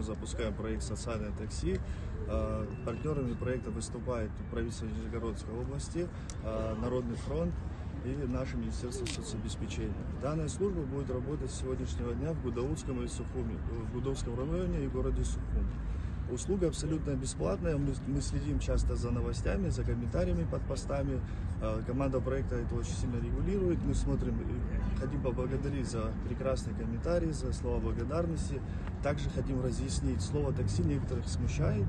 мы запускаем проект «Социальное такси». Партнерами проекта выступает правительство Нижегородской области, Народный фронт и наше Министерство соцобеспечения. Данная служба будет работать с сегодняшнего дня в Гудаутском и Сухуми, в Гудовском районе и городе Сухум. Услуга абсолютно бесплатная, мы следим часто за новостями, за комментариями под постами. Команда проекта это очень сильно регулирует. Мы смотрим, хотим поблагодарить за прекрасные комментарии, за слова благодарности. Также хотим разъяснить, слово «такси» некоторых смущает.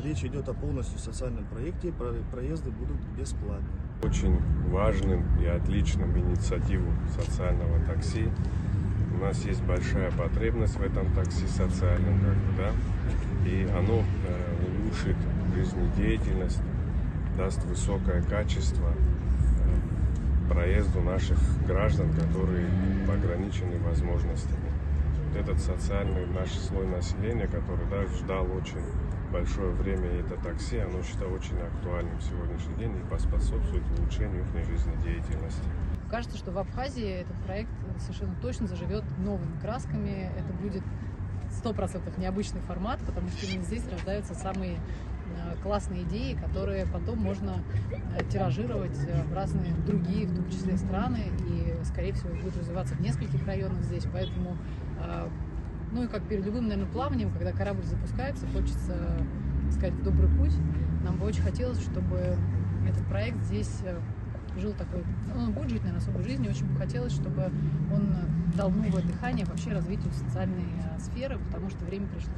Речь идет о полностью социальном проекте, проезды будут бесплатны. Очень важным и отличным инициативу социального такси. У нас есть большая потребность в этом такси социальном, и оно улучшит жизнедеятельность, даст высокое качество проезду наших граждан, которые ограничены возможностями. Вот этот социальный наш слой населения, который ждал очень большое время это такси, оно считаю очень актуальным в сегодняшний день и поспособствует улучшению их жизнедеятельности. Кажется, что в Абхазии этот проект совершенно точно заживет новыми красками. Это будет 100% необычный формат, потому что именно здесь рождаются самые классные идеи, которые потом можно тиражировать в разные другие, в том числе страны, и, скорее всего, будет развиваться в нескольких районах здесь. Поэтому, ну и как перед любым, наверное, плаванием, когда корабль запускается, хочется сказать в добрый путь. Нам бы очень хотелось, чтобы этот проект здесь жил такой, он будет жить, наверное, особой жизнью. Очень бы хотелось, чтобы он дал новое дыхание вообще развитию социальной сферы, потому что время пришло.